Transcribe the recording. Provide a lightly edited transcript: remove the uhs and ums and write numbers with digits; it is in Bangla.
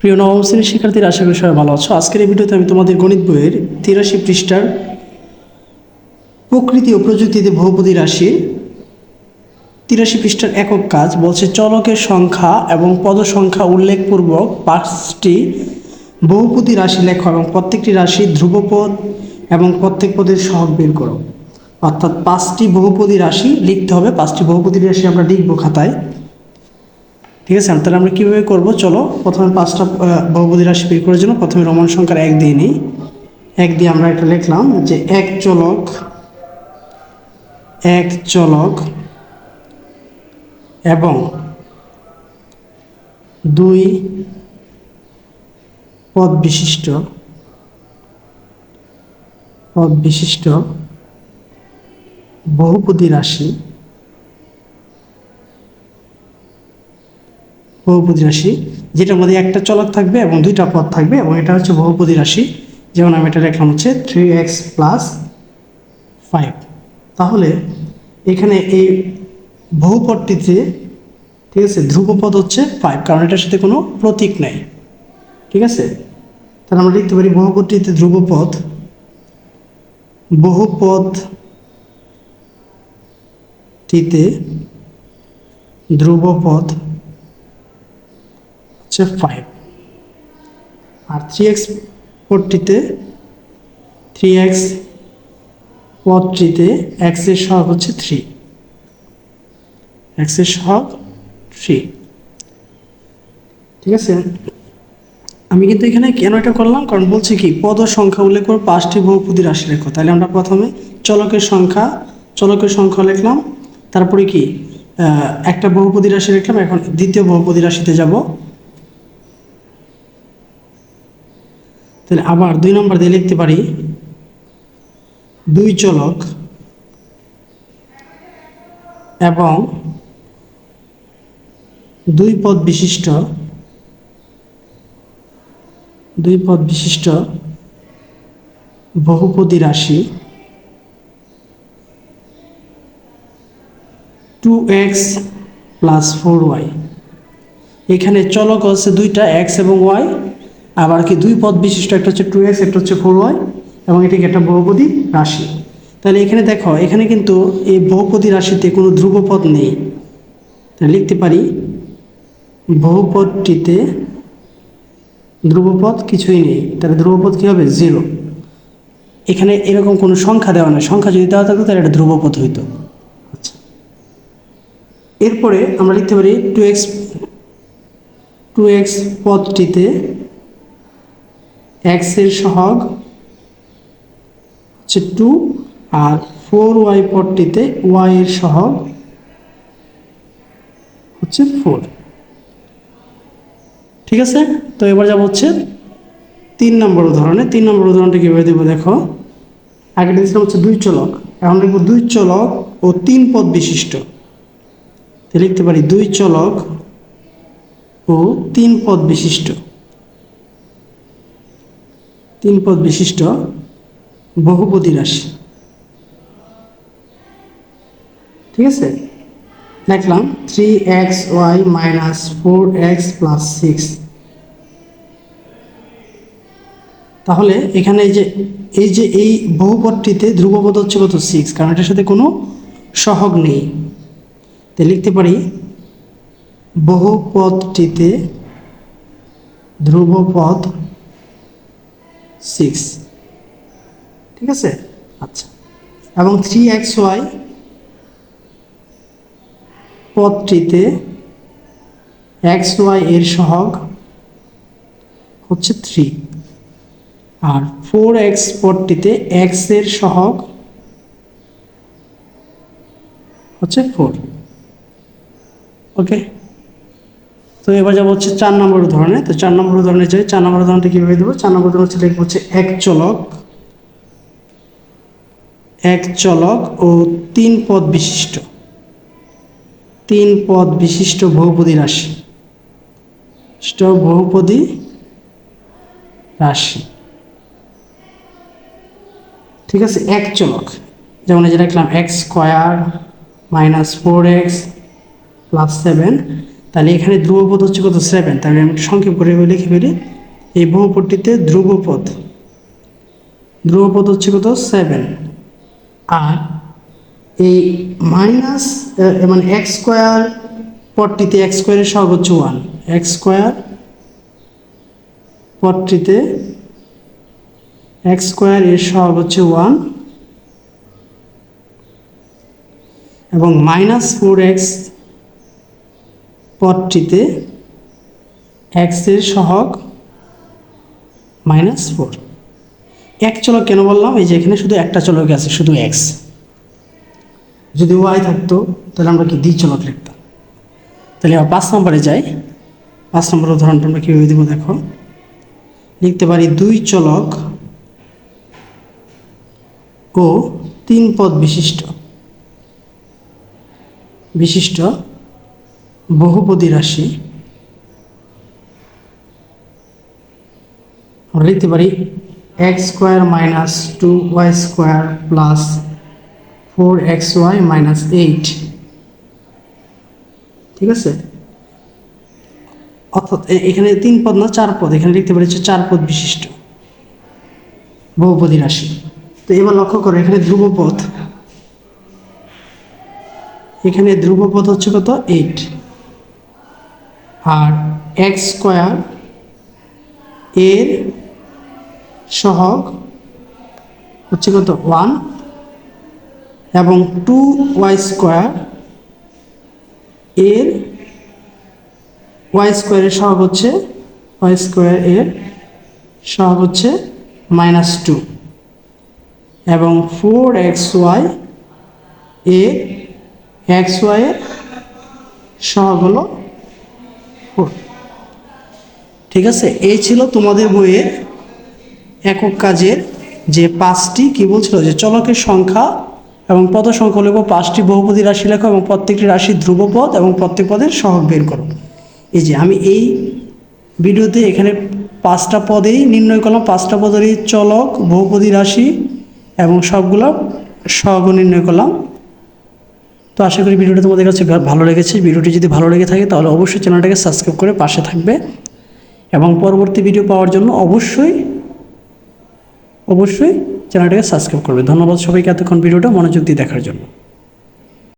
প্রিয় নবম শ্রেণীর শিক্ষার্থীরা, আশা করি সবাই ভালো আছো। আজকের এই ভিডিওতে আমি তোমাদের গণিত বইয়ের 83 পৃষ্ঠার প্রকৃতি ও প্রযুক্তিতে বহুপদী রাশির 83 পৃষ্ঠার একক কাজ বলছে, চলকের সংখ্যা এবং পদ সংখ্যা উল্লেখপূর্বক 5টি বহুপদী রাশি লেখো এবং প্রত্যেকটি রাশির ধ্রুবপদ এবং প্রত্যেক পদের সহগ বের করো। অর্থাৎ 5টি বহুপদী রাশি লিখতে হবে। 5টি বহুপদী রাশি আমরা লিখবো খাতায়। ঠিক আছে, তাহলে আমরা কীভাবে করবো? চলো, প্রথমে 5টা বহুপদী রাশি বের করার জন্য প্রথমে রোমান সংখ্যার 1 দিয়ে নিই। 1 দিয়ে আমরা একটা লিখলাম যে এক চলক এবং 2 পদ বিশিষ্ট বহুপদী রাশি যেটার মধ্যে একটা চলক থাকবে এবং 2টা পদ থাকবে, এবং এটা হচ্ছে বহুপদী রাশি। যেমন আমি এটা লিখলাম হচ্ছে 3x + 5। তাহলে এখানে এই বহুপদটিতে, ঠিক আছে, ধ্রুবপদ হচ্ছে 5, কারণ এটার সাথে কোনো প্রতীক নাই। ঠিক আছে, তাহলে আমরা লিখতে পারি বহুপদটিতে ধ্রুবপদ হচ্ছে 5। আর 3x পদটিতে x এর সহগ হচ্ছে 3। ঠিক আছে, আমি কিন্তু এখানে কেন এটা করলাম, কারণ বলছে কি পদ সংখ্যা উল্লেখ করে 5টি বহুপদী রাশি লেখো। তাহলে আমরা প্রথমে চলকের সংখ্যা লিখলাম, তারপরে কি একটা বহুপদী রাশি লিখলাম। এখন দ্বিতীয় বহুপদী রাশিতে যাব। তাহলে আবার 2 নম্বর দিয়ে লিখতে পারি 2 চলক এবং 2 পদ বিশিষ্ট বহুপদী রাশি 2x + 4y। এখানে চলক হচ্ছে 2টা, x এবং y। আবার কি 2 পদ বিশিষ্ট, একটা হচ্ছে 2x, একটা হচ্ছে 4y, এবং এটাকে একটা বহুপদী রাশি। তাহলে এখানে দেখো, এখানে কিন্তু এই বহুপদী রাশিতে কোনো ধ্রুবপদ নেই। তাহলে লিখতে পারি বহুপদটিতে ধ্রুবপদ কিছুই নেই। তাহলে ধ্রুবপদ কী হবে? 0। এখানে এরকম কোনো সংখ্যা দেওয়া নেই। সংখ্যা যদি দেওয়া থাকতো তাহলে এটা ধ্রুবপদ হইতো। আচ্ছা, এরপরে আমরা লিখতে পারি 2x পদটিতে x এর সহগ হচ্ছে 2, আর 4y পদটিতে y এর সহগ হচ্ছে 4। ঠিক আছে, তো এবার যাব হচ্ছে 3 নম্বর উদাহরণে। 3 নম্বর উদাহরণটা কীভাবে দেবো দেখো। আগে দিয়েছিলাম হচ্ছে 2 চলক, এখন লিখব 2 চলক ও 3 পদ বিশিষ্ট। লিখতে পারি 2 চলক ও 3 পদ বিশিষ্ট বহুপদী রাশি। ঠিক আছে, লিখলাম 3xy - 4x + 6। তাহলে এখানে এই বহুপদটিতে ধ্রুবপদ হচ্ছে কত? 6, কারণ এটার সাথে কোনো সহগ নেই। তাই লিখতে পারি বহুপদটিতে ধ্রুবপদ 6। ঠিক আছে, আচ্ছা, এবং 3xy পদটিতে xy এর সহগ হচ্ছে 3, আর 4x পদটিতে x এর সহগ হচ্ছে 4। ওকে, তো এবার যাবো হচ্ছে 4 নম্বর উদাহরণে। তো 4 নম্বর উদাহরণে যাই। 4 নম্বর উদাহরণটা কীভাবে দেবো? 4 নম্বর উদাহরণ হচ্ছে লিখবো হচ্ছে এক চলক ও 3 পদ বিশিষ্ট বহুপদী রাশি। ঠিক আছে, এক চলক, যেমন যেটা লিখলাম x² - 4x + 7। তাহলে এখানে ধ্রুবপদ হচ্ছে কত 7, তাহলে আমি একটু সংক্ষেপ করে লিখে ফেলি। এই বহুপদটিতে ধ্রুবপদ হচ্ছে কত 7, আর এই মাইনাস মানে এক্স স্কোয়ার পদটিতে এক্স স্কোয়ারের সহগ হচ্ছে 1, এক্স স্কোয়ার পদটিতে এক্স স্কোয়ার এর সহগ হচ্ছে 1 এবং -4x পদটিতে এক্স এর সহগ -4। এক চলক কেন বললাম? এই যে এখানে শুধু একটা চলক আছে, শুধু এক্স। যদি ওয়াই থাকতো তাহলে আমরা কি দ্বিচলক লিখতাম। তাহলে আবার 5 নম্বরে যাই। 5 নম্বর উদাহরণটা আমরা কীভাবে দেবো দেখো। লিখতে পারি 2 চলক ও 3 পদ বিশিষ্ট বহুপদী রাশি। আমরা লিখতে পারি x square minus 2y square plus 4xy minus 8। ঠিক আছে, অর্থাৎ এখানে 3 পদ না 4 পদ, এখানে লিখতে পারি 4 পদ বিশিষ্ট বহুপদী রাশি। তো এবার লক্ষ্য করো, এখানে ধ্রুবপদ হচ্ছে কত 8, আর x স্কোয়ার এর সহগ হচ্ছে কত 1 এবং 2y স্কোয়ার এর y স্কোয়ারের সহগ হচ্ছে -2 এবং 4xy এর xy এর সহগ হলো 4। ঠিক আছে, এই ছিল তোমাদের বইয়ের একক কাজের যে 5টি কি বলছিল যে চলকের সংখ্যা এবং পদ সংখ্যা লেখো, 5টি বহুপদী রাশি লেখো এবং প্রত্যেকটি রাশির ধ্রুবপদ এবং প্রত্যেক পদের সহগ বের করো। এই যে আমি এই ভিডিওতে এখানে 5টা পদেই নির্ণয় করলাম, 5টা পদেরই চলক, বহুপদী রাশি এবং সবগুলো সহগ নির্ণয় করলাম। তো আশা করি ভিডিওটা তোমাদের কাছে ভালো লেগেছে। ভিডিওটি যদি ভালো লেগে থাকে তাহলে অবশ্যই চ্যানেলটাকে সাবস্ক্রাইব করে পাশে থাকবে এবং পরবর্তী ভিডিও পাওয়ার জন্য অবশ্যই চ্যানেলটাকে সাবস্ক্রাইব করবে। ধন্যবাদ সবাইকে এতক্ষণ ভিডিওটা মনোযোগ দিয়ে দেখার জন্য।